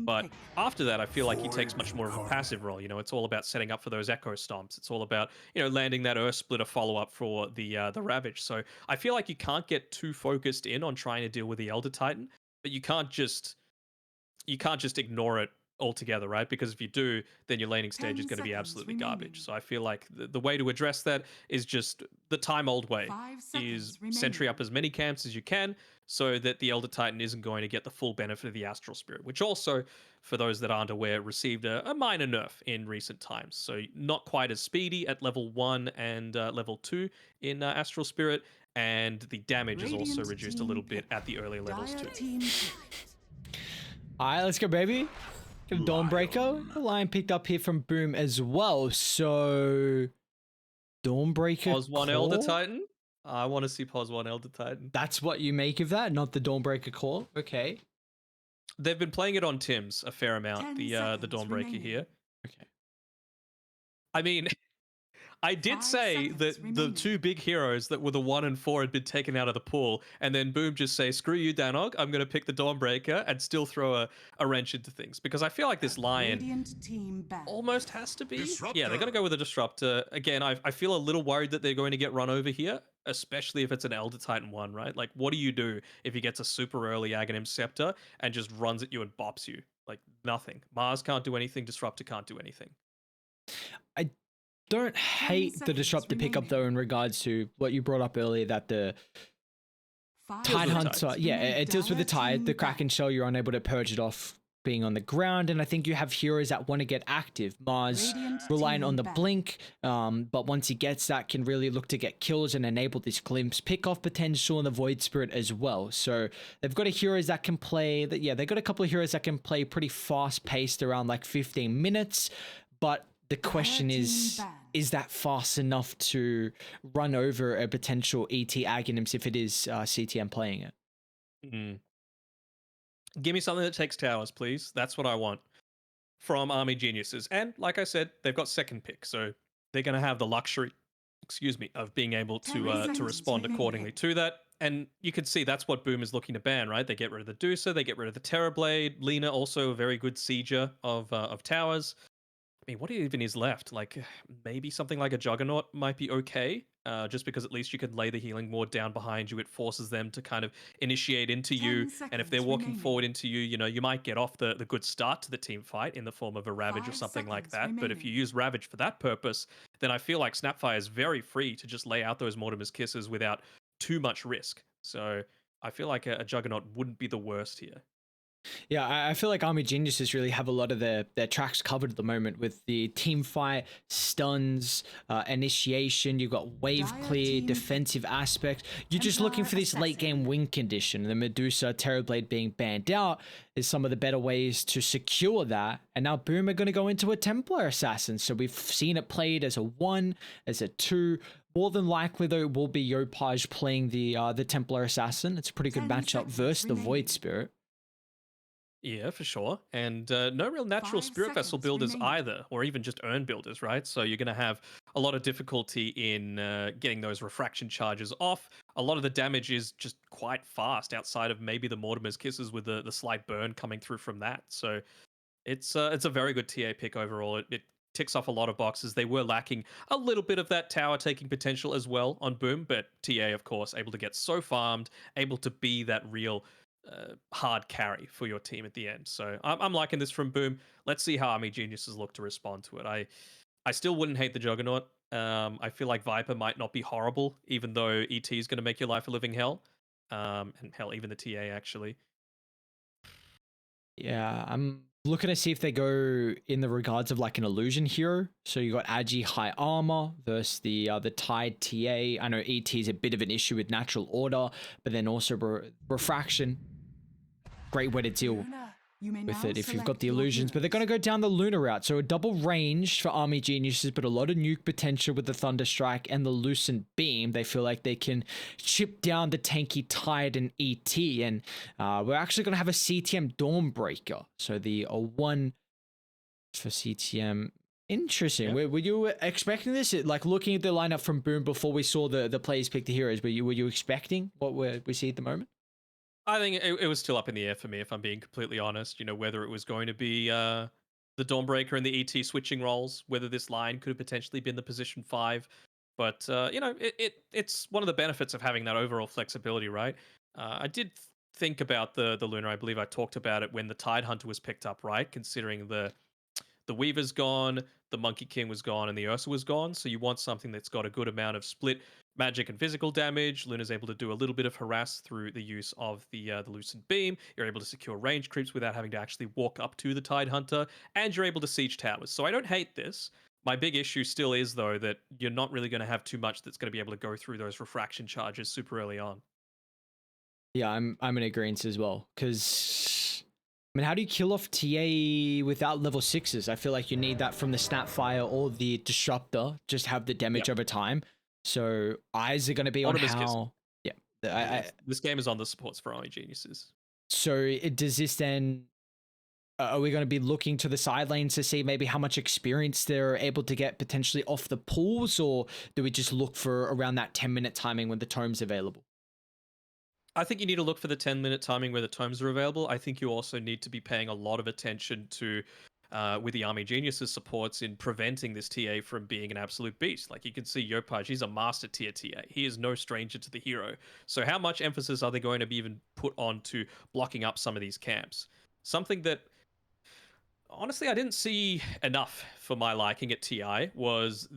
But after that, I feel like he takes much more of a passive role. It's all about setting up for those echo stomps. It's all about landing that Earth Splitter follow up for the Ravage. So I feel like you can't get too focused in on trying to deal with the Elder Titan, but you can't just ignore it altogether, right? Because if you do, then your laning stage is 10 going to be seconds absolutely garbage. remaining. So I feel like the way to address that is just the time old way, 5 is seconds sentry up remaining. as many camps as you can so that the Elder Titan isn't going to get the full benefit of the Astral Spirit, which also, for those that aren't aware, received a minor nerf in recent times. So not quite as speedy at level 1 and level 2 in Astral Spirit, and the damage is also Radiant reduced a little team bit pick. at the earlier levels Dire too. team pick. All right, let's go, baby. Get a Dawnbreaker. A line picked up here from Boom as well. So, Dawnbreaker Pos 1 Elder core? Titan? I want to see Pos 1 Elder Titan. That's what you make of that, not the Dawnbreaker core? Okay. They've been playing it on Tim's a fair amount, 10 the seconds Dawnbreaker remaining. here. Okay. I mean, I did 5 say seconds that the remaining. two big heroes that were the 1 and 4 had been taken out of the pool, and then Boom just say, screw you, Danog, I'm going to pick the Dawnbreaker and still throw a wrench into things. Because I feel like this Lion Radiant team banned. almost has to be. Disruptor. Yeah, they're going to go with a Disruptor. Again, I feel a little worried that they're going to get run over here, especially if it's an Elder Titan 1, right? Like, what do you do if he gets a super early Aghanim Scepter and just runs at you and bops you? Like, nothing. Mars can't do anything, Disruptor can't do anything. I don't hate the seconds Disruptor pickup, though, in regards to what you brought up earlier, that the 5 Tide with the Hunter, tides. yeah, it deals with the Dire Tide. team The Kraken banned. Shell, you're unable to purge it off being on the ground, and I think you have heroes that want to get active. Mars Radiant relying team on the banned. blink, but once he gets that, can really look to get kills and enable this glimpse, pick off potential, and the Void Spirit as well. So they've got a heroes that can play. Yeah, they've got a couple of heroes that can play pretty fast paced, around like 15 minutes. But the question team is banned. that fast enough to run over a potential ET Aghanims if it is CTM playing it? Mm. Give me something that takes towers, please. That's what I want from Army Geniuses. And like I said, they've got second pick, so they're going to have the luxury, of being able 10 to seconds respond remaining. accordingly to that. And you can see that's what Boom is looking to ban, right? They get rid of the Deucer, they get rid of the Terrorblade. Lena also a very good sieger of towers. I mean, what even is left? Like, maybe something like a Juggernaut might be okay, just because at least you can lay the healing ward down behind you. It forces them to kind of initiate into 10 you, and if they're seconds walking remaining. forward into you, you might get off the good start to the team fight in the form of a Ravage or 5 something like seconds that. But if you remaining. use Ravage for that purpose, then I feel like Snapfire is very free to just lay out those Mortimer's Kisses without too much risk. So I feel like a Juggernaut wouldn't be the worst here. Yeah, I feel like Army Geniuses really have a lot of their tracks covered at the moment with the team fight, stuns, initiation. You've got wave Dire clear, team defensive aspect. You're just looking Templar for this late game assassin. win condition. The Medusa, Terrorblade being banned out is some of the better ways to secure that. And now Boom are going to go into a Templar Assassin. So we've seen it played as a 1, as a 2. More than likely, though, it will be Yopaj playing the Templar Assassin. It's a pretty good 10 matchup seconds versus the remaining. Void Spirit. Yeah, for sure. And no real natural 5 spirit vessel seconds builders remaining. either, or even just urn builders, right? So you're going to have a lot of difficulty in getting those refraction charges off. A lot of the damage is just quite fast outside of maybe the Mortimer's Kisses with the slight burn coming through from that. So it's a very good TA pick overall. It ticks off a lot of boxes. They were lacking a little bit of that tower taking potential as well on Boom, but TA, of course, able to get so farmed, able to be that real hard carry for your team at the end. So I'm liking this from Boom. Let's see how Army Geniuses look to respond to it. I still wouldn't hate the Juggernaut. I feel like Viper might not be horrible, even though ET is going to make your life a living hell. And hell, even the TA actually. Yeah, I'm looking to see if they go in the regards of like an illusion hero. So you got Agi high armor versus the Tide TA. I know ET is a bit of an issue with natural order, but then also refraction. Great way to deal Luna, you may with now it if you've got select the your illusions. But they're going to heroes. go down the Lunar route. So a double range for Army Geniuses, but a lot of nuke potential with the Thunder Strike and the Lucent Beam. They feel like they can chip down the tanky Tide and ET. And we're actually going to have a CTM Dawnbreaker. So the 1 for CTM. Interesting. Yeah. Were you expecting this? Like looking at the lineup from Boom before we saw the players pick the heroes, were you expecting what we see at the moment? I think it was still up in the air for me, if I'm being completely honest. You know, whether it was going to be the Dawnbreaker and the ET switching roles, whether this line could have potentially been the position 5. But, you know, it's one of the benefits of having that overall flexibility, right? I did think about the Luna. I believe I talked about it when the Tide Hunter was picked up, right? Considering the Weaver's gone, the Monkey King was gone, and the Ursa was gone. So you want something that's got a good amount of split magic and physical damage. Luna's able to do a little bit of harass through the use of the Lucent Beam. You're able to secure range creeps without having to actually walk up to the Tide Hunter, and you're able to siege towers. So I don't hate this. My big issue still is, though, that you're not really going to have too much that's going to be able to go through those refraction charges super early on. Yeah, I'm in agreement as well. Because I mean, how do you kill off TA without level 6s? I feel like you need that from the Snapfire or the Disruptor. Just have the damage over time. So eyes are going to be on how. Yeah, this game is on the supports for Army Geniuses. So does this then? Are we going to be looking to the side lanes to see maybe how much experience they're able to get potentially off the pools, or do we just look for around that 10-minute timing when the tome's available? I think you need to look for the 10-minute timing where the tomes are available. I think you also need to be paying a lot of attention to, with the Army Geniuses supports, in preventing this TA from being an absolute beast. Like you can see Yopaj, he's a master tier TA. He is no stranger to the hero. So how much emphasis are they going to be even put on to blocking up some of these camps? Something that, honestly, I didn't see enough for my liking at TI was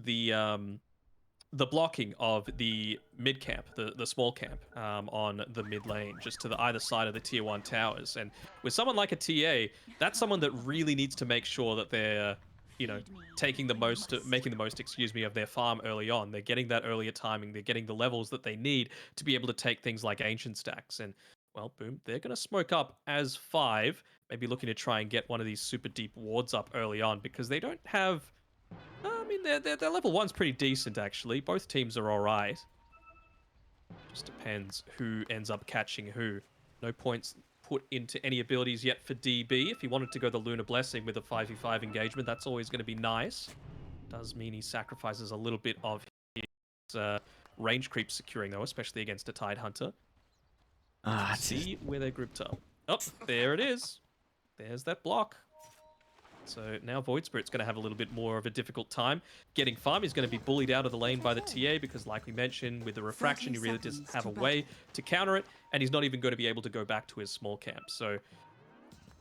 the blocking of the mid camp, the small camp on the mid lane, just to the either side of the tier 1 towers. And with someone like a TA, that's someone that really needs to make sure that they're, you know, making the most, of their farm early on. They're getting that earlier timing. They're getting the levels that they need to be able to take things like ancient stacks. And, well, boom, they're going to smoke up as 5, maybe looking to try and get one of these super deep wards up early on, because they don't have... I mean, their level 1's pretty decent, actually. Both teams are alright. Just depends who ends up catching who. No points put into any abilities yet for DB. If he wanted to go the Lunar Blessing with a 5v5 engagement, that's always going to be nice. Does mean he sacrifices a little bit of his range creep securing, though, especially against a Tide Hunter. See where they're grouped up. Oh, there it is. There's that block. So now Void Spirit's going to have a little bit more of a difficult time getting farm. He's going to be bullied out of the lane by the TA because, like we mentioned, with the refraction, he really doesn't have a way to counter it, and he's not even going to be able to go back to his small camp. So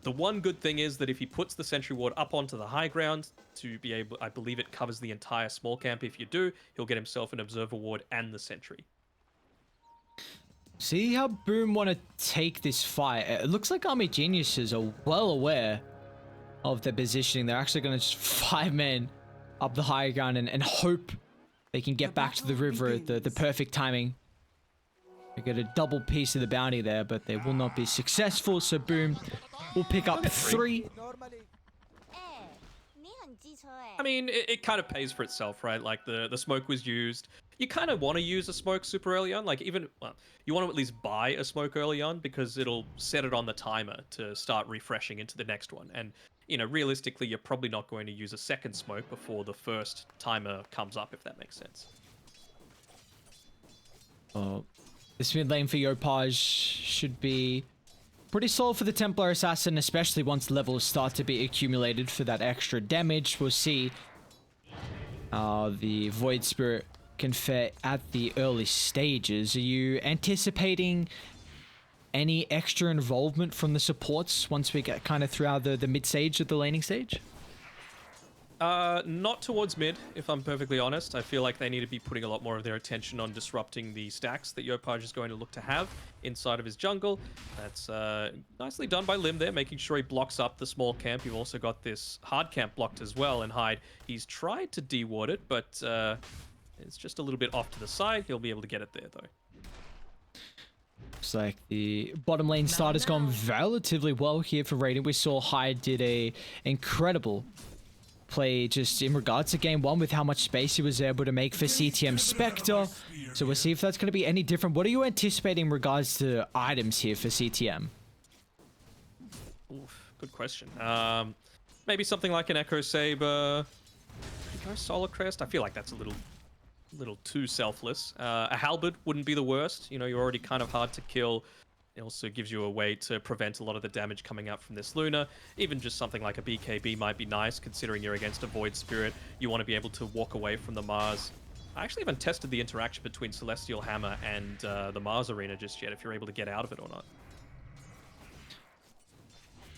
the one good thing is that if he puts the sentry ward up onto the high ground to be able, I believe it covers the entire small camp. If you do, he'll get himself an observer ward and the sentry. See how Boom want to take this fight. It looks like Army Geniuses are well aware of their positioning. They're actually going to just 5-man up the high ground and hope they can get back to the river at the perfect timing. They get a double piece of the bounty there, but they will not be successful. So Boom will pick up 3. I mean, it kind of pays for itself, right? Like the smoke was used. You kind of want to use a smoke super early on. Like even, well, you want to at least buy a smoke early on because it'll set it on the timer to start refreshing into the next one. And, you know, realistically, you're probably not going to use a second smoke before the first timer comes up, if that makes sense. Oh, this mid lane for Yopaj should be pretty solid for the Templar Assassin, especially once levels start to be accumulated for that extra damage. We'll see how the Void Spirit can fare at the early stages. Are you anticipating any extra involvement from the supports once we get kind of throughout the mid stage of the laning stage? Not towards mid, if I'm perfectly honest. I feel like they need to be putting a lot more of their attention on disrupting the stacks that Yopaj is going to look to have inside of his jungle. That's nicely done by Lim there, making sure he blocks up the small camp. You've also got this hard camp blocked as well, and Hyde, he's tried to de-ward it, but it's just a little bit off to the side. He'll be able to get it there, though. Looks like the bottom lane start has gone relatively well here for Raiden. We saw Hyde did a incredible play just in regards to game 1 with how much space he was able to make for CTM Spectre. So we'll see if that's going to be any different. What are you anticipating in regards to items here for CTM? Oof, good question. Maybe something like an Echo Saber. Go Solar Crest. I feel like that's a little too selfless. A Halberd wouldn't be the worst. You know, you're already kind of hard to kill It also gives you a way to prevent a lot of the damage coming out from this Luna. Even just something like a BKB might be nice, considering you're against a Void Spirit. You want to be able to walk away from the Mars. I actually haven't tested the interaction between Celestial Hammer and the Mars Arena just yet, if you're able to get out of it or not.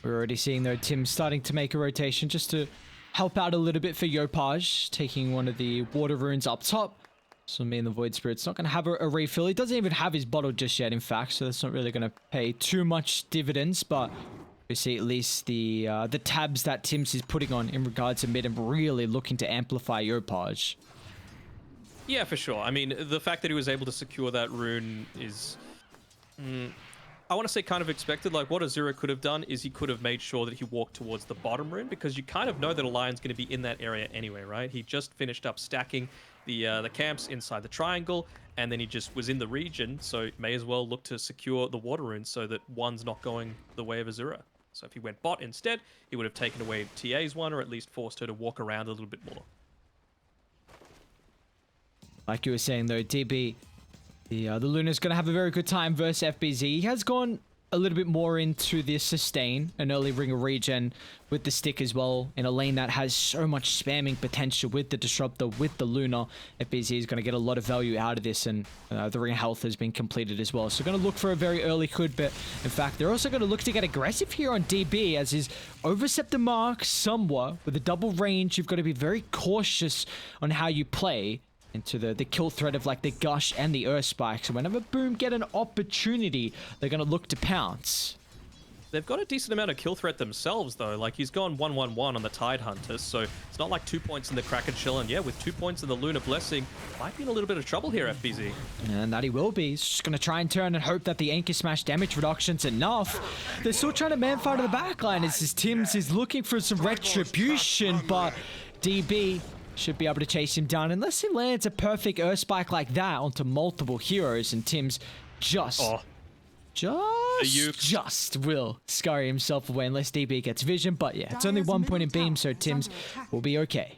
We're already seeing, though, Tim starting to make a rotation just to help out a little bit for Yopaj, taking one of the water runes up top. So me and the Void Spirit's not going to have a refill. He doesn't even have his bottle just yet, in fact, so that's not really going to pay too much dividends, but we see at least the tabs that Tim's is putting on in regards to mid and really looking to amplify Yopaj. Yeah, for sure. I mean, the fact that he was able to secure that rune is... I want to say kind of expected. Like, what Azura could have done is he could have made sure that he walked towards the bottom rune, because you kind of know that a Lion's going to be in that area anyway, right? He just finished up stacking the camps inside the triangle, and then he just was in the region, so may as well look to secure the water rune so that one's not going the way of Azura. So if he went bot instead, he would have taken away TA's one, or at least forced her to walk around a little bit more. Like you were saying, though, DB, the Luna's going to have a very good time versus FBZ. He has gone a little bit more into the sustain, an early ring of regen with the stick as well, in a lane that has so much spamming potential with the Disruptor, with the Luna. FBZ is going to get a lot of value out of this, and the ring of health has been completed as well. So going to look for a very early could, but in fact, they're also going to look to get aggressive here on DB, as he's overstepped the mark somewhat. With a double range, you've got to be very cautious on how you play into the kill threat of like the Gush and the Earth Spike. So whenever Boom get an opportunity, they're going to look to pounce. They've got a decent amount of kill threat themselves, though. Like, he's gone 1-1-1 on the Tide Hunter, so it's not like 2 points in the Kraken Shell. And yeah, with 2 points in the Lunar Blessing, might be in a little bit of trouble here, FBZ. And that he will be. He's just going to try and turn and hope that the Anchor Smash damage reduction's enough. They're still trying to manfire to the backline as his Tims is looking for some retribution, but DB should be able to chase him down unless he lands a perfect Earth Spike like that onto multiple heroes, and Tim's just will scurry himself away unless DB gets vision. But yeah, it's only 1 point in beam, so Tim's will be okay.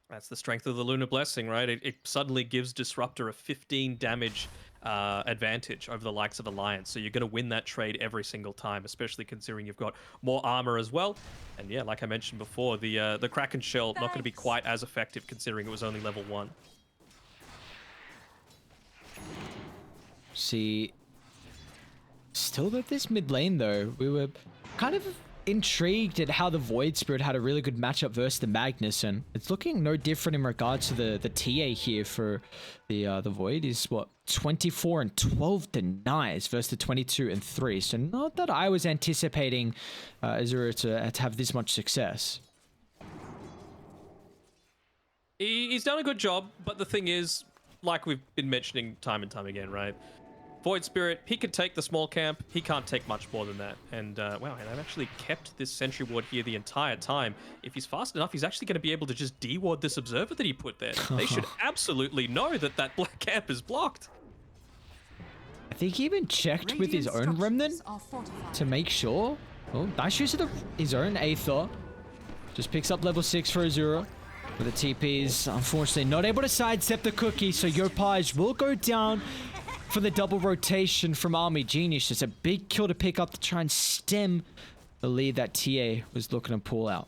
That's the strength of the Lunar Blessing, right? It suddenly gives Disruptor a 15 damage advantage over the likes of Alliance, so you're going to win that trade every single time, especially considering you've got more armor as well. And yeah, like I mentioned before, the Kraken Shell not going to be quite as effective considering it was only level 1. See, still with this mid lane though, we were kind of intrigued at how the Void Spirit had a really good matchup versus the Magnus, and it's looking no different in regards to the TA here for the Void. Is what, 24 and 12 denies versus the 22 and 3. So not that I was anticipating Azura to have this much success. He's done a good job, but the thing is, like we've been mentioning time and time again, right? Void Spirit, he could take the small camp. He can't take much more than that. And wow, and I've actually kept this sentry ward here the entire time. If he's fast enough, he's actually going to be able to just de-ward this observer that he put there. They should absolutely know that that black camp is blocked. I think he even checked with his own remnant to make sure. Oh, nice use of his own Aether. Just picks up level 6 for Azura. But the TP's unfortunately not able to sidestep the cookie, so Yopaj will go down for the double rotation from Army Genius. It's a big kill to pick up to try and stem the lead that TA was looking to pull out.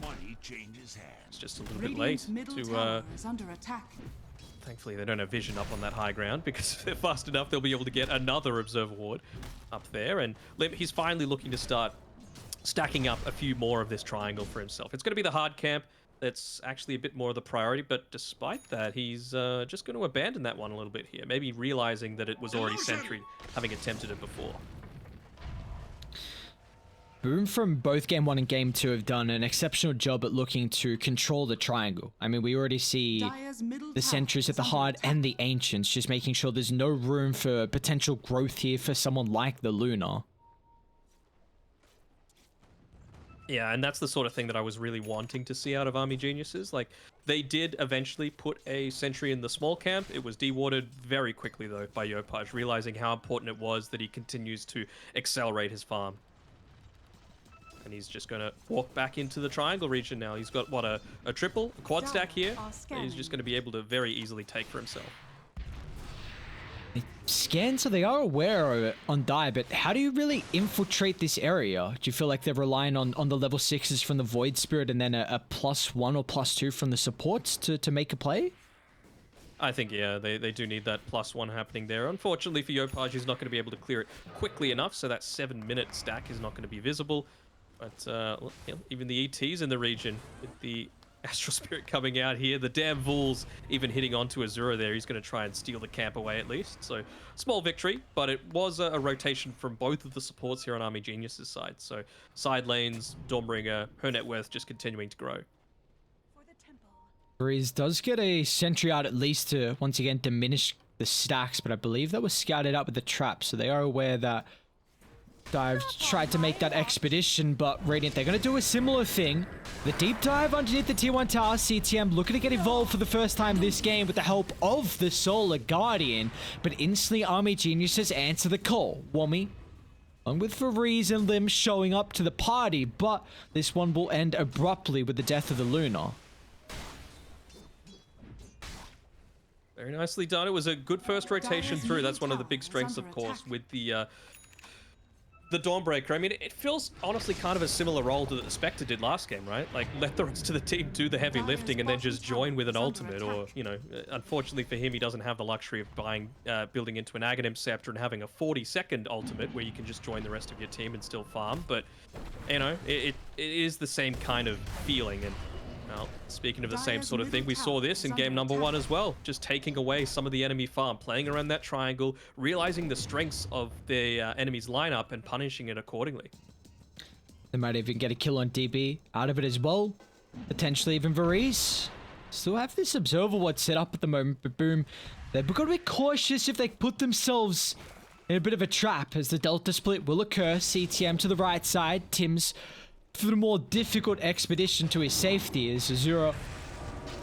Money changes hands. It's just a little bit late to under attack. Thankfully, they don't have vision up on that high ground, because if they're fast enough, they'll be able to get another observer ward up there. And he's finally looking to start stacking up a few more of this triangle for himself. It's going to be the hard camp that's actually a bit more of the priority, but despite that, he's just going to abandon that one a little bit here, maybe realizing that it was already sentry, having attempted it before. Boom from both Game 1 and Game 2 have done an exceptional job at looking to control the triangle. I mean, we already see the sentries at the hard and the ancients, just making sure there's no room for potential growth here for someone like the Luna. Yeah, and that's the sort of thing that I was really wanting to see out of Army Geniuses. Like, they did eventually put a sentry in the small camp. It was dewarded very quickly, though, by Yopaj, realizing how important it was that he continues to accelerate his farm. And he's just going to walk back into the triangle region now. He's got, what, a triple, a quad stack here, that he's just going to be able to very easily take for himself. scanned, so they are aware of it on die, but how do you really infiltrate this area? Do you feel like they're relying on the level 6s from the Void Spirit and then a +1 or +2 from the supports to make a play? I think, yeah, they do need that +1 happening there. Unfortunately for Yopaj, he's not going to be able to clear it quickly enough, so that 7-minute stack is not going to be visible. But even the ETs in the region, with the Astral Spirit coming out here, the damn Vools even hitting onto Azura there. He's going to try and steal the camp away at least. So, small victory, but it was a rotation from both of the supports here on Army Genius's side. So, side lanes, Dawnbringer, her net worth just continuing to grow. Breeze does get a sentry out at least to, once again, diminish the stacks, but I believe that was scouted out with the trap, so they are aware that Dive tried to make that expedition, but Radiant, they're going to do a similar thing. The deep dive underneath the tier 1 tower, CTM looking to get involved for the first time this game with the help of the Solar Guardian, but instantly Army Geniuses answer the call. Wommy, along with Fariz and Lim showing up to the party, but this one will end abruptly with the death of the Lunar. Very nicely done. It was a good first rotation through. That's one of the big strengths, of course, with the Dawnbreaker. I mean, it feels honestly kind of a similar role to the Spectre did last game, right? Like, let the rest of the team do the heavy lifting and then just join with an ultimate. Or, you know, unfortunately for him, he doesn't have the luxury of building into an Aghanim Scepter and having a 40-second ultimate where you can just join the rest of your team and still farm. But, you know, it is the same kind of feeling. And well, speaking of the same sort of thing, we saw this in game number 1 as well. Just taking away some of the enemy farm, playing around that triangle, realizing the strengths of the enemy's lineup and punishing it accordingly. They might even get a kill on DB out of it as well. Potentially even Varese. Still have this Observer Ward set up at the moment, but boom. They've got to be cautious if they put themselves in a bit of a trap, as the Delta split will occur. CTM to the right side. Tim's for the more difficult expedition to his safety, as Azura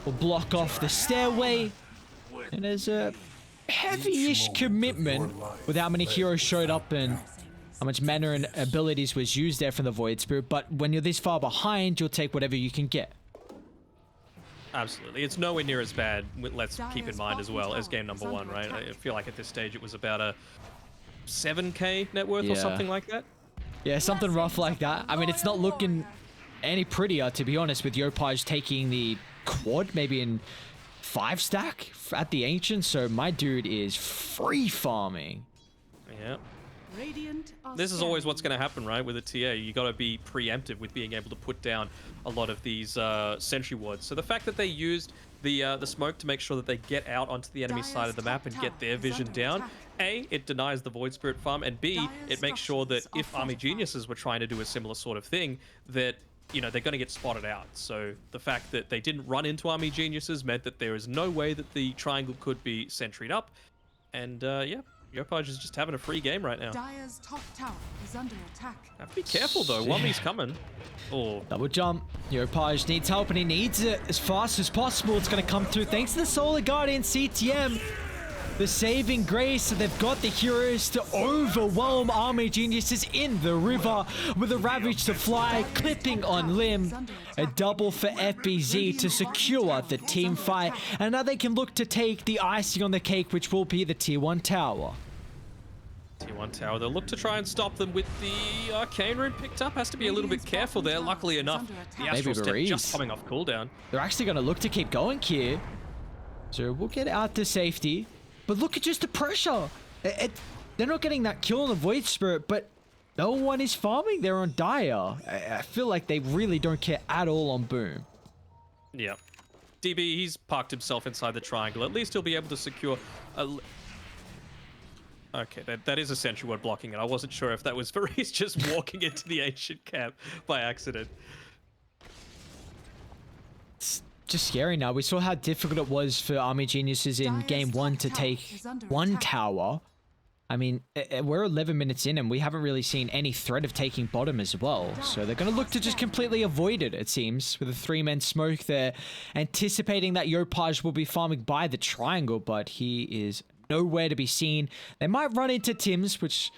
will block off the stairway. And there's a heavy-ish commitment with how many heroes showed up and how much mana and abilities was used there from the Void Spirit. But when you're this far behind, you'll take whatever you can get. Absolutely. It's nowhere near as bad, let's keep in mind as well, as game number 1, right? I feel like at this stage it was about a 7k net worth or something like that. Yeah, something rough like that. I mean, it's not looking any prettier, to be honest, with Yopaj taking the quad, maybe in 5 stack at the Ancient. So my dude is free farming. Yeah. This is always what's going to happen, right? With a TA, you got to be preemptive with being able to put down a lot of these sentry wards. So the fact that they used the smoke to make sure that they get out onto the enemy side of the map and get their vision down, A, it denies the Void Spirit farm, and B, it makes sure that if Army Geniuses were trying to do a similar sort of thing, that, you know, they're going to get spotted out. So the fact that they didn't run into Army Geniuses meant that there is no way that the triangle could be sentryed up. And yeah, Yopaj is just having a free game right now. Dire's top tower is under attack. Have to be careful though, Wami's coming. Oh. Double jump. Yopaj needs help and he needs it as fast as possible. It's going to come through thanks to the Solar Guardian CTM. The saving grace, so they've got the heroes to overwhelm Army Geniuses in the river with a Ravage to fly, clipping on Lim. A double for FBZ to secure the team fight, and now they can look to take the icing on the cake, which will be the tier 1 tower. Tier 1 tower, they'll look to try and stop them with the Arcane Rune picked up. Has to be a little bit careful there. Luckily enough, the Astral Step just coming off cooldown. They're actually going to look to keep going here. So we'll get out to safety. But look at just the pressure. They're not getting that kill on the Void Spirit, but no one is farming there on Dire. I feel like they really don't care at all on Boom. Yeah. DB, he's parked himself inside the triangle. At least he'll be able to secure a... Okay, that is a sentry ward blocking it. I wasn't sure if that was Varese just walking into the Ancient camp by accident. It's just scary now. We saw how difficult it was for Army Geniuses in game 1 to take 1 tower. I mean, we're 11 minutes in and we haven't really seen any threat of taking bottom as well. So they're going to look to just completely avoid it, it seems, with a 3-man smoke there. Anticipating that Yopaj will be farming by the triangle, but he is nowhere to be seen. They might run into Tim's, which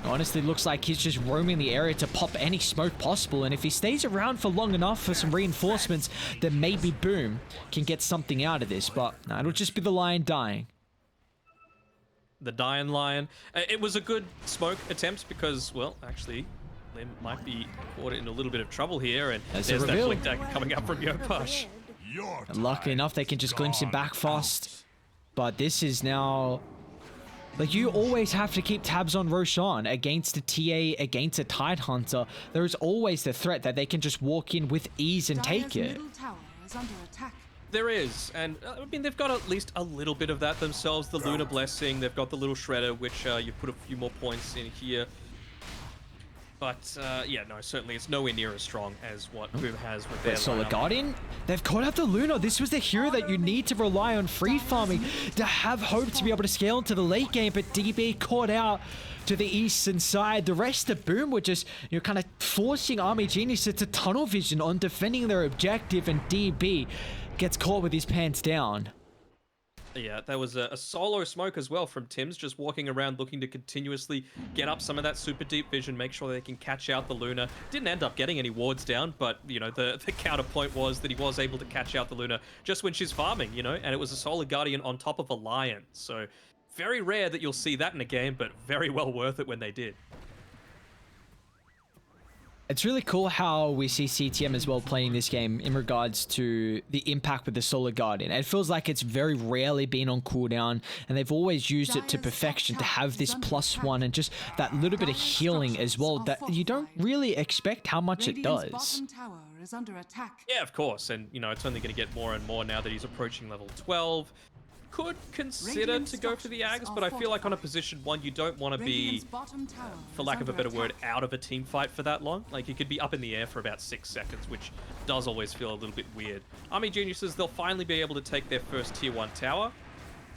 honestly looks like he's just roaming the area to pop any smoke possible. And if he stays around for long enough for some reinforcements, then maybe Boom can get something out of this. But no, it'll just be the Lion dying. the Dying Lion. It was a good smoke attempt because, well, actually, Lim might be caught in a little bit of trouble here, and There's there's a that reveal. blink dagger coming up from Yopash. And luckily enough, they can just glimpse him back fast. But this is now... Like, you always have to keep tabs on Roshan against a TA, against a Tidehunter. There is always the threat that they can just walk in with ease and take Dire's it. middle tower is under attack. There is, and I mean, they've got at least a little bit of that themselves. The Lunar Blessing, they've got the little Shredder, which you put a few more points in here. But yeah, no, certainly it's nowhere near as strong as what Boom has with their Solar lineup. Guardian, they've caught out the Luna. This was the hero that you need to rely on free farming to have hope to be able to scale into the late game, but DB caught out to the eastern side. The rest of Boom were just, you know, kind of forcing Army Geniuses to tunnel vision on defending their objective, and DB gets caught with his pants down. Yeah, there was a solo smoke as well from Tim's, just walking around looking to continuously get up some of that super deep vision, make sure they can catch out the Luna. Didn't end up getting any wards down, but, you know, the counterpoint was that he was able to catch out the Luna just when she's farming, you know, and it was a Solar Guardian on top of a Lion. So very rare that you'll see that in a game, but very well worth it when they did. It's really cool how we see CTM as well playing this game in regards to the impact with the Solar Guardian. It feels like it's very rarely been on cooldown, and they've always used it to perfection to have this +1 and just that little bit of healing as well that you don't really expect how much it Radiant's does. bottom tower is under attack. Yeah, of course, and, you know, it's only going to get more and more now that he's approaching level 12. Could consider to go for the Ags, but I feel like on a position 1, you don't want to be, Radiant's bottom tower for is lack of a under better word, attack. out of a team fight for that long. Like, you could be up in the air for about 6 seconds, which does always feel a little bit weird. Army Geniuses, they'll finally be able to take their first tier 1 tower.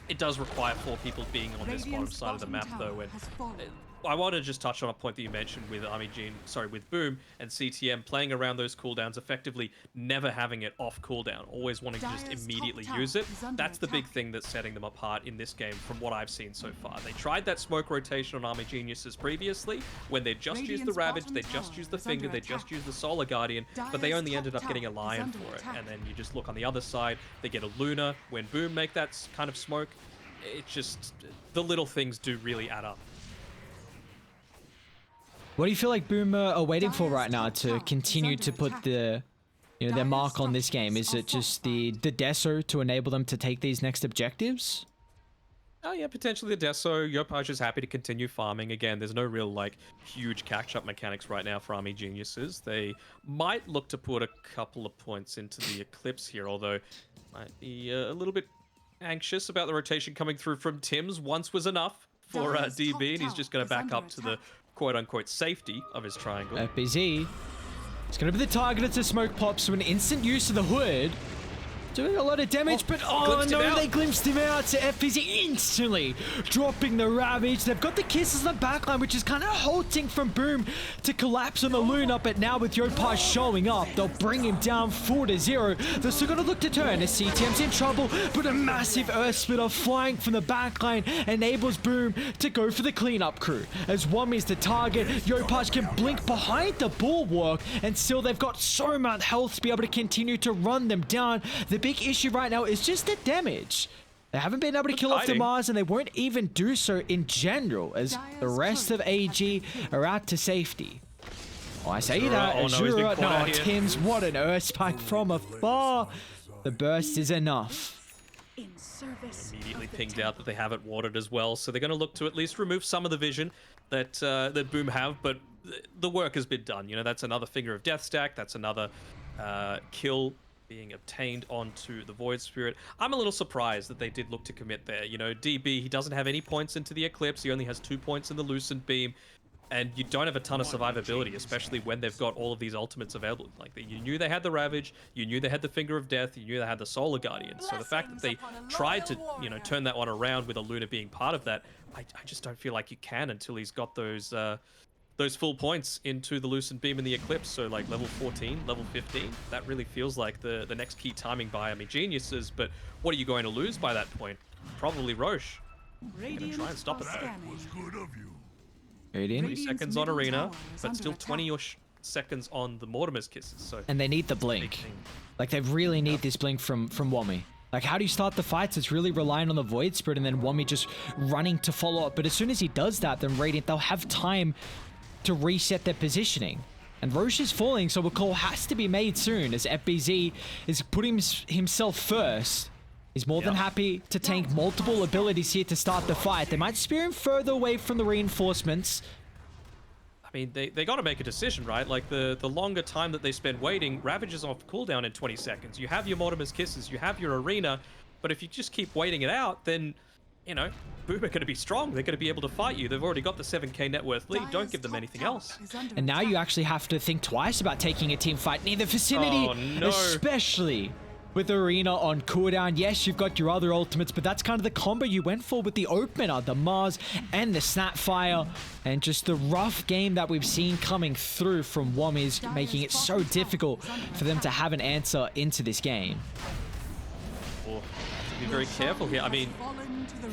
It does require 4 people being on this bottom Radiant's side of the map, bottom though, tower and has fallen. I want to just touch on a point that you mentioned with with Boom and CTM playing around those cooldowns, effectively never having it off cooldown, always wanting to just Dire's immediately top tower use it. is under That's the big attack. thing that's setting them apart in this game from what I've seen so far. They tried that smoke rotation on Army Geniuses previously, when they just used the Radiant's Ravage, bottom they just tower used the is Finger, under they just attack. used the Solar Guardian, but they Dire's only top ended up getting a tower is Lion under for it. attack. And then you just look on the other side, they get a Luna. When Boom make that kind of smoke, it just, the little things do really add up. What do you feel like Boom are waiting for Dire's right now top to tower is continue under to put attack. their Dire's mark on this game? Is structures it are just the Deso to enable them to take these next objectives? Oh yeah, potentially the Deso. Yopaj is happy to continue farming. Again, there's no real, like, huge catch-up mechanics right now for Army Geniuses. They might look to put a couple of points into the Eclipse here, although might be a little bit anxious about the rotation coming through from Tim's. Once was enough for Dire's top DB, and he's just going tower to is back under up to the attack. quote-unquote safety of his triangle. FBZ. It's going to be the target. It's a smoke pop, so an instant use of the hood. Doing a lot of damage, but oh glimpsed him no, out. they glimpsed him out. So FBZ instantly dropping the Ravage. They've got the kisses on the backline, which is kind of halting from Boom to collapse on the Luna, but now with Yopaj showing up, they'll bring him down 4-0. They're still going to look to turn as CTM's in trouble, but a massive Earth Splitter flying from the backline enables Boom to go for the cleanup crew. As Wami's the target, Yopaj can blink behind the bulwark, and still they've got so much health to be able to continue to run them down. The big issue right now is just the damage. They haven't been able to kill off the Hiding. Mars, and they won't even do so in general, as the rest of AG are out to safety. Oh, I say Azura, that, oh no, he's been Azura, caught no, out here. Tim's, what an Earth Spike from afar. The burst is enough. In service Immediately of the pinged temple. out that they haven't watered as well, so they're going to look to at least remove some of the vision that that Boom have, but the work has been done. You know, that's another Finger of Death stack, that's another kill being obtained onto the Void Spirit. I'm a little surprised that they did look to commit there. You know, DB, he doesn't have any points into the Eclipse, he only has 2 points in the Lucent Beam, and you don't have a ton of survivability, especially when they've got all of these ultimates available. Like, you knew they had the Ravage, you knew they had the Finger of Death, you knew they had the Solar Guardian. So the fact that they tried to, you know, turn that one around with a Luna being part of that, I just don't feel like you can until he's got those full points into the Lucent Beam and the Eclipse. So like level 14, level 15, that really feels like the next key timing by Army Geniuses. But what are you going to lose by that point? Probably Roche. Radiant try and stop are it, though. scanning. Was good of you. Radiant. 20 Radiant's seconds on middle Arena, tower is but under still 20 attack. seconds on the Mortimer's Kisses. So And they need the big blink. thing. Like, they really need this blink from Wami. Like, how do you start the fights? It's really relying on the Void Spirit and then Wami just running to follow up. But as soon as he does that, then Radiant, they'll have time to reset their positioning. And Roche is falling, so a call has to be made soon as FBZ is putting himself first. He's more than happy to tank multiple abilities here to start the fight. They might spear him further away from the reinforcements. I mean, they got to make a decision, right? Like, the longer time that they spend waiting, Ravage is off cooldown in 20 seconds. You have your Mortimer's Kisses, you have your Arena, but if you just keep waiting it out, then, you know, Boom are going to be strong. They're going to be able to fight you. They've already got the 7k net worth lead. Don't give them anything else. And now you actually have to think twice about taking a team fight near the vicinity, Oh, no. especially with Arena on cooldown. Yes, you've got your other ultimates, but that's kind of the combo you went for with the opener, the Mars and the Snapfire, and just the rough game that we've seen coming through from WOM is making it so difficult for them to have an answer into this game. Oh, have to be very careful here. I mean,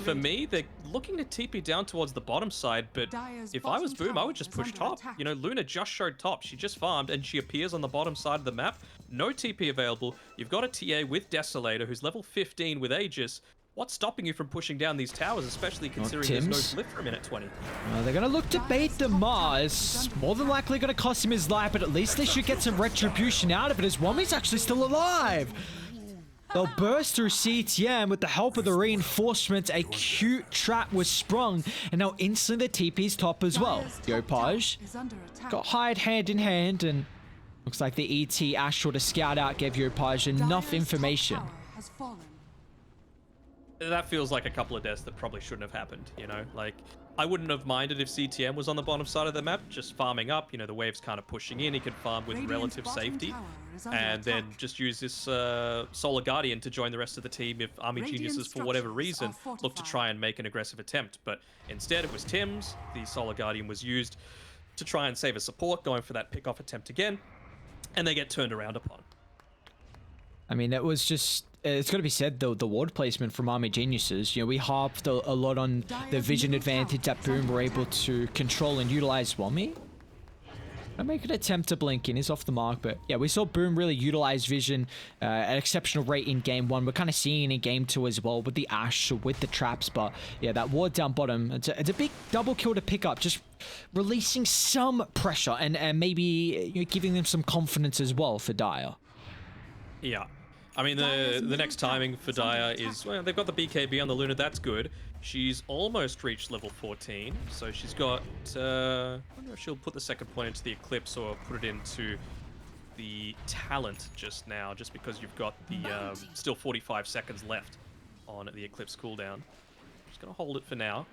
for me, they're looking to TP down towards the bottom side, but if I was Boom, I would just push top. You know, Luna just showed top. She just farmed, and she appears on the bottom side of the map. No TP available. You've got a TA with Desolator, who's level 15 with Aegis. What's stopping you from pushing down these towers, especially considering there's no flip for a minute 20? They're going to look to bait the Mars. More than likely going to cost him his life, but at least they should get some retribution out of it as Wami's actually still alive. They'll burst through CTM with the help of the reinforcements. A cute trap was sprung, and now instantly the TP's top as well. Yopaj got hired hand in hand, and looks like the ET Astral to scout out gave Yopaj enough information. That feels like a couple of deaths that probably shouldn't have happened, you know? Like, I wouldn't have minded if CTM was on the bottom side of the map, just farming up. You know, the wave's kind of pushing in. He can farm with relative safety. And then just use this Solar Guardian to join the rest of the team if Army Geniuses, for whatever reason, look to try and make an aggressive attempt. But instead, it was Tim's. The Solar Guardian was used to try and save a support, going for that pick-off attempt again. And they get turned around upon. I mean, it was just... It's got to be said, though, the ward placement from Army Geniuses. You know, we harped a lot on the vision advantage that Boom were able to control and utilize Wami. I make an attempt to blink in. He's off the mark, but yeah, we saw Boom really utilize vision at an exceptional rate in game 1. We're kind of seeing it in game 2 as well with the Ash, with the traps, but yeah, that ward down bottom, it's a big double kill to pick up, just releasing some pressure and maybe, you know, giving them some confidence as well for Dire. Yeah. I mean, the next timing for Dire is, well, they've got the BKB on the Luna, that's good. She's almost reached level 14, so she's got, I wonder if she'll put the second point into the Eclipse or put it into the Talent just now, just because you've got the, still 45 seconds left on the Eclipse cooldown. Just gonna hold it for now.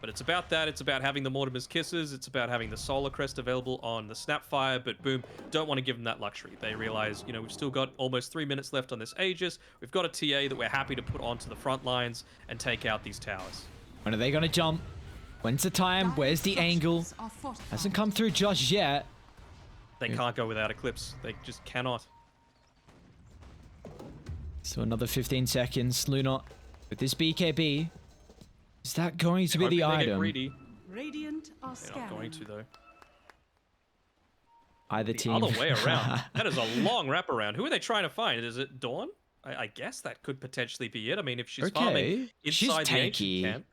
But it's about that. It's about having the Mortimer's Kisses. It's about having the Solar Crest available on the Snapfire. But Boom don't want to give them that luxury. They realize, you know, we've still got almost 3 minutes left on this Aegis. We've got a TA that we're happy to put onto the front lines and take out these towers. When are they going to jump? When's the time? Where's the angle? Hasn't come through just yet. They can't go without Eclipse. They just cannot. So another 15 seconds. Luna with this BKB. Is that going to be the item? Radiant are They're not going to, though. Either The team. other way around. That is a long wraparound. Who are they trying to find? Is it Dawn? I guess that could potentially be it. I mean, if she's farming inside the ancient camp.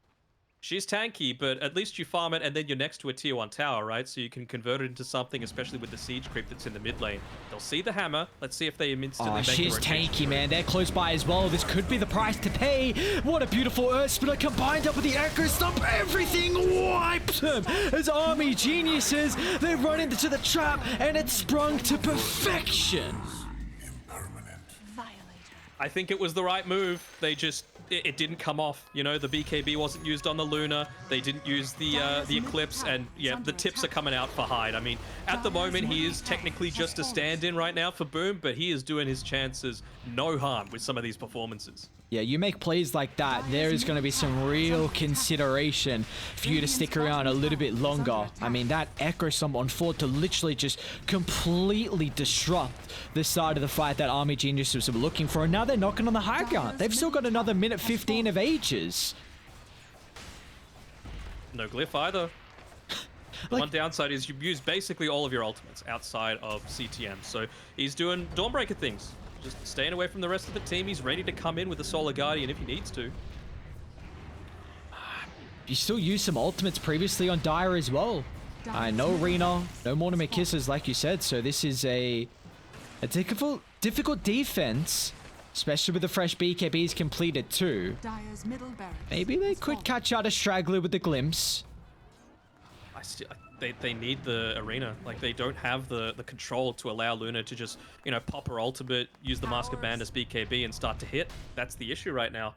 She's tanky, but at least you farm it and then you're next to a tier 1 tower, right? So you can convert it into something, especially with the siege creep that's in the mid lane. They'll see the hammer. Let's see if they instantly make she's tanky, man. They're close by as well. This could be the price to pay. What a beautiful Earth Splitter combined up with the Echo Stomp. Everything wipes them as Army Geniuses. They run into the trap and it's sprung to perfection. I think it was the right move. They just, it didn't come off. You know, the BKB wasn't used on the Luna. They didn't use the Eclipse, and yeah, the tips are coming out for Hyde. I mean, at the moment, he is technically just a stand-in right now for Boom, but he is doing his chances no harm with some of these performances. Yeah, you make plays like that, there is going to be some real consideration for you to stick around a little bit longer. I mean, that Echo Stomp on 4 to literally just completely disrupt the side of the fight that Army Geniuses were looking for. And now they're knocking on the high ground. They've still got another minute 15 of Aegis. No glyph either. The one downside is you use basically all of your ultimates outside of CTM. So he's doing Dawnbreaker things. just staying away from the rest of the team. He's ready to come in with the Solar Guardian if he needs to. You still used some ultimates previously on Dire as well. No Arena, no Mortimer Kisses, like you said. So this is a difficult defense, especially with the fresh BKBs completed too. Maybe they could catch out a straggler with the glimpse. They need the arena. Like, they don't have the control to allow Luna to just, you know, pop her ultimate, use the Mask of Bandit's BKB and start to hit. That's the issue right now.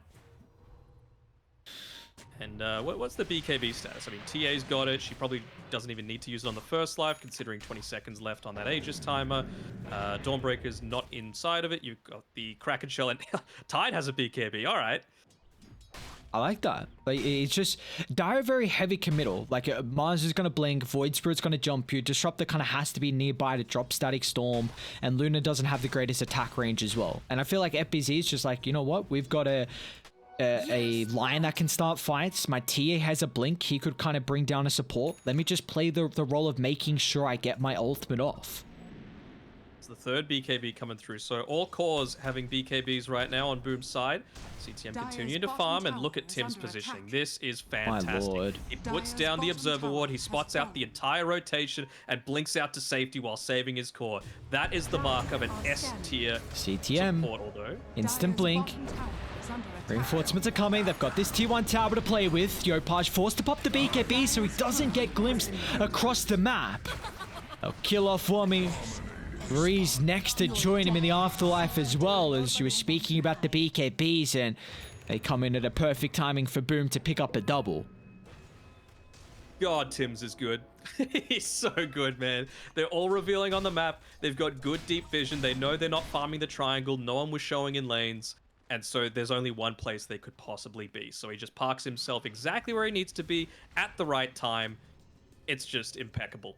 And what's the BKB status? I mean, TA's got it. She probably doesn't even need to use it on the first life, considering 20 seconds left on that Aegis timer. Dawnbreaker's not inside of it. You've got the Kraken Shell, and Tide has a BKB. All right. I like that. Like, it's just Dire very heavy committal. Like, Mars is gonna blink, Void Spirit's gonna jump you, Disruptor kind of has to be nearby to drop Static Storm, and Luna doesn't have the greatest attack range as well. And I feel like FBZ is just like, you know what, we've got a Lion that can start fights. My TA has a blink, he could kind of bring down a support. Let me just play the role of making sure I get my ultimate off. It's the third BKB coming through. So all cores having BKBs right now on Boom's side. CTM continuing to farm, and look at Tim's positioning. This is fantastic. My lord. He puts down the Observer Ward, he spots out the entire rotation and blinks out to safety while saving his core. That is the mark of an S tier CTM. support, although. Instant blink. Reinforcements are coming. They've got this T1 tower to play with. Yopaj forced to pop the BKB so he doesn't get glimpsed across the map. They'll kill off Wami. Breeze next to join him in the afterlife as well, as you were speaking about the BKBs, and they come in at a perfect timing for Boom to pick up a double. God, Tim's is good. He's so good, man. They're all revealing on the map. They've got good deep vision. They know they're not farming the triangle. No one was showing in lanes. And so there's only one place they could possibly be. So he just parks himself exactly where he needs to be at the right time. It's just impeccable.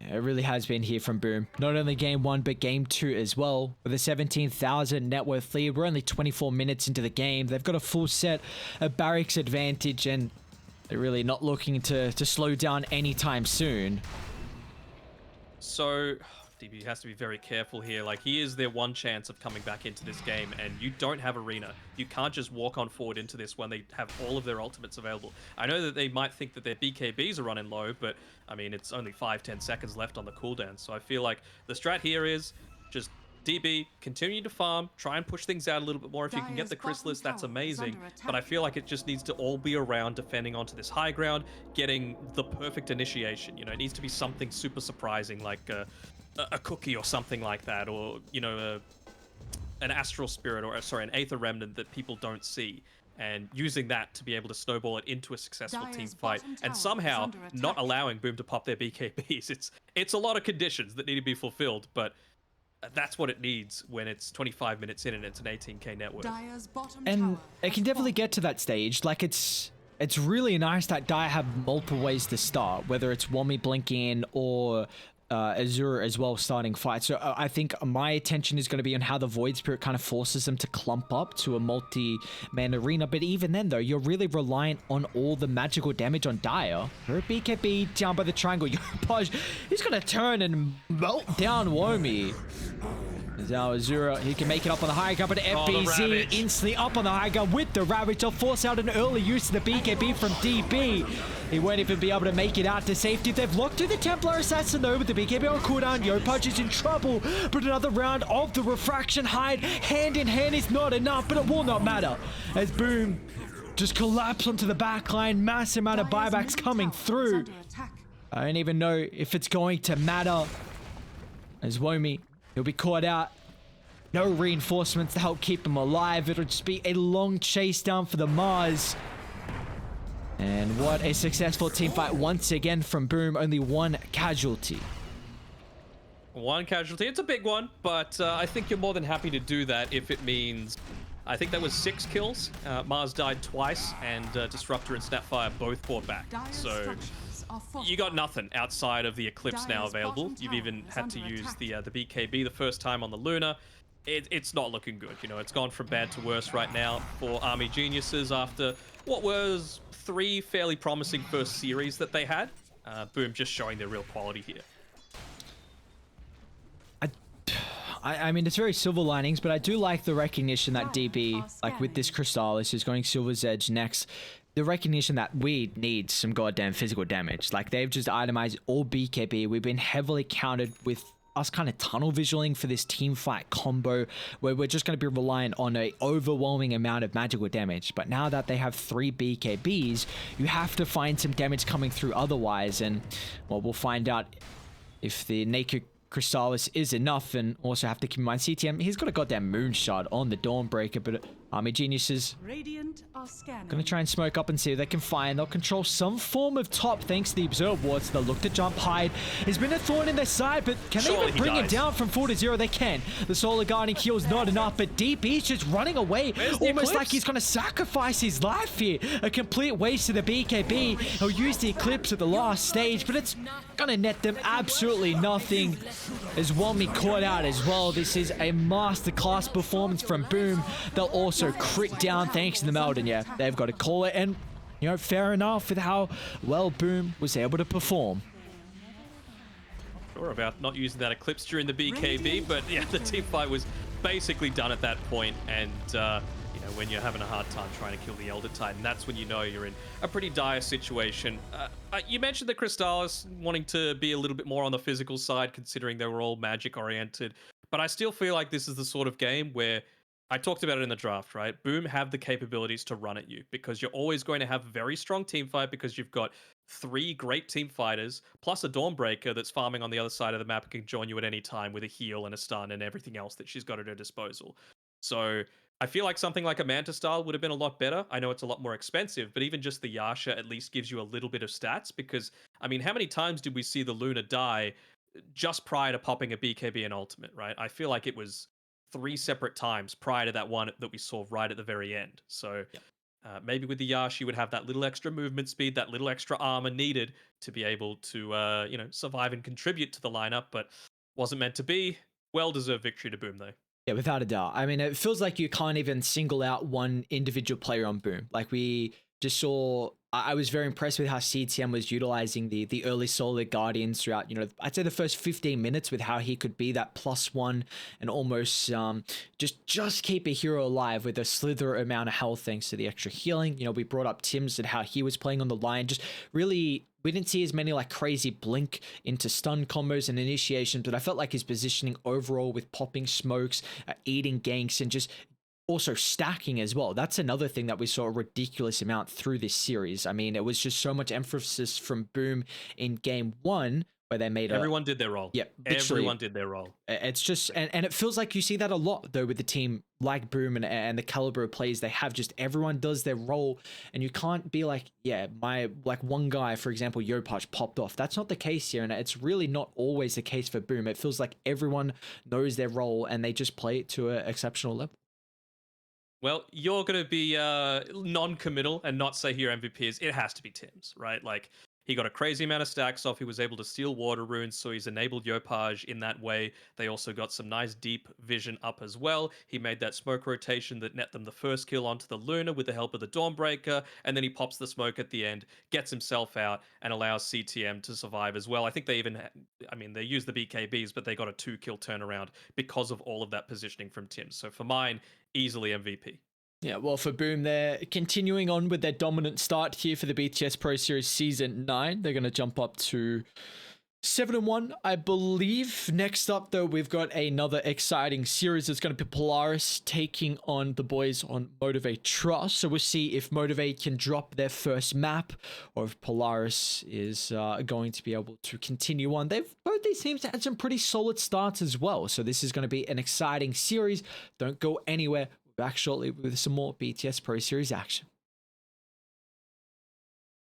Yeah, it really has been here from Boom. Not only game 1, but game 2 as well. With a 17,000 net worth lead, we're only 24 minutes into the game. They've got a full set of barracks advantage, and they're really not looking to slow down anytime soon. So DB has to be very careful here. Like, he is their one chance of coming back into this game, and you don't have Arena. You can't just walk on forward into this when they have all of their ultimates available. I know that they might think that their BKBs are running low, but I mean, it's only 5-10 seconds left on the cooldown. So I feel like the strat here is just DB, continue to farm, try and push things out a little bit more. If you can get the Chrysalis, that's amazing. But I feel like it just needs to all be around defending onto this high ground, getting the perfect initiation. You know, it needs to be something super surprising, like a cookie or something like that, or, you know, an astral spirit, or sorry, an aether remnant that people don't see, and using that to be able to snowball it into a successful team fight, and somehow not allowing Boom to pop their BKBs. It's a lot of conditions that need to be fulfilled, but that's what it needs when it's 25 minutes in and it's an 18k network. And it can definitely get to that stage. Like, it's really nice that Dire have multiple ways to start, whether it's Wami blinking or Azure as well starting fight. So I think my attention is going to be on how the Void Spirit kind of forces them to clump up to a multi-man arena. But even then, though, you're really reliant on all the magical damage on Dire. Her BKB down by the triangle. Yopaj, he's going to turn and melt down Wami. Now Azura, he can make it up on the high ground, but FBZ instantly up on the high ground with the Ravage. They'll force out an early use of the BKB from DB. He won't even be able to make it out to safety. They've locked to the Templar Assassin though with the BKB on cooldown. Yopaj is in trouble, but another round of the Refraction Hide hand in hand is not enough, but it will not matter as Boom just collapse onto the backline. Massive amount of buybacks coming through. I don't even know if it's going to matter as Wami, he'll be caught out. No reinforcements to help keep him alive. It'll just be a long chase down for the Mars. And what a successful team fight once again from Boom. Only one casualty. One casualty. It's a big one, but I think you're more than happy to do that if it means... I think that was 6 kills. Mars died twice, and Disruptor and Snapfire both fought back. So you got nothing outside of the Eclipse now available. You've even had to use the BKB the first time on the Luna. It's not looking good. You know, it's gone from bad to worse right now for Army Geniuses after what was 3 fairly promising first series that they had. Boom just showing their real quality here. I mean, it's very silver linings, but I do like the recognition that DB, like with this Crystallis, who's going Silver's Edge next, the recognition that we need some goddamn physical damage. Like, they've just itemized all BKB. We've been heavily countered with us kind of tunnel visualing for this team fight combo where we're just going to be reliant on a overwhelming amount of magical damage. But now that they have 3 BKBs, you have to find some damage coming through otherwise. And, well, we'll find out if the naked Crystallis is enough, and also have to keep in mind CTM, he's got a goddamn moonshot on the Dawnbreaker, but Army Geniuses Radiant are scanning. gonna try and smoke up and see if they can find. They'll control some form of top thanks to the Observe Wards. They'll look to jump hide. There's been a thorn in their side, but can they even bring him down from 4 to 0? They can. The Solar Guarding heal's not enough, but DB's just running away, almost like he's gonna sacrifice his life here. A complete waste of the BKB. He'll use the Eclipse at the last stage, but it's gonna net them absolutely nothing. As Wami caught out as well. This is a masterclass performance from Boom. They'll also crit down thanks to the Melden. Yeah, they've got to call it, and you know, fair enough with how well Boom was able to perform. Sure about not using that Eclipse during the BKB, but yeah, the team fight was basically done at that point, and you know, when you're having a hard time trying to kill the Elder Titan, that's when you know you're in a pretty dire situation. You mentioned the Crystallis wanting to be a little bit more on the physical side, considering they were all magic oriented, but I still feel like this is the sort of game where I talked about it in the draft, right? Boom have the capabilities to run at you because you're always going to have a very strong team fight because you've got 3 great team fighters plus a Dawnbreaker that's farming on the other side of the map and can join you at any time with a heal and a stun and everything else that she's got at her disposal. So I feel like something like a Manta style would have been a lot better. I know it's a lot more expensive, but even just the Yasha at least gives you a little bit of stats because, I mean, how many times did we see the Luna die just prior to popping a BKB and ultimate, right? I feel like it was 3 separate times prior to that one that we saw right at the very end. So maybe with the Yash, you would have that little extra movement speed, that little extra armor needed to be able to, you know, survive and contribute to the lineup, but wasn't meant to be. Well-deserved victory to Boom, though. Yeah, without a doubt. I mean, it feels like you can't even single out one individual player on Boom. Like, we just saw, I was very impressed with how CTM was utilizing the early Solar Guardians throughout, you know, I'd say the first 15 minutes with how he could be that +1 and almost just keep a hero alive with a slither amount of health thanks to the extra healing. You know, we brought up Tim's and how he was playing on the line. Just really, we didn't see as many like crazy blink into stun combos and initiations, but I felt like his positioning overall with popping smokes, eating ganks, and just also stacking as well. That's another thing that we saw a ridiculous amount through this series. I mean, it was just so much emphasis from Boom in game 1 where they made everyone did their role. Yeah, everyone did their role. It's just, and it feels like you see that a lot though with the team like Boom and the caliber of plays they have. Just everyone does their role, and you can't be like, yeah, my like one guy, for example, Yopaj popped off. That's not the case here, and it's really not always the case for Boom. It feels like everyone knows their role and they just play it to an exceptional level. Well, you're going to be non-committal and not say who your MVP is. It has to be Tim's, right? Like, he got a crazy amount of stacks off. He was able to steal water runes, so he's enabled Yopaj in that way. They also got some nice deep vision up as well. He made that smoke rotation that net them the first kill onto the Luna with the help of the Dawnbreaker, and then he pops the smoke at the end, gets himself out, and allows CTM to survive as well. I think they even, I mean, they used the BKBs, but they got a 2-kill turnaround because of all of that positioning from Tim. So for mine, easily MVP. Yeah, well, for Boom, they're continuing on with their dominant start here for the BTS Pro Series Season 9. They're going to jump up to 7-1, I believe. Next up, though, we've got another exciting series. It's going to be Polaris taking on the boys on Motivate Trust. So we'll see if Motivate can drop their first map or if Polaris is going to be able to continue on. Both these teams had some pretty solid starts as well. So this is going to be an exciting series. Don't go anywhere. Back shortly with some more BTS Pro Series action.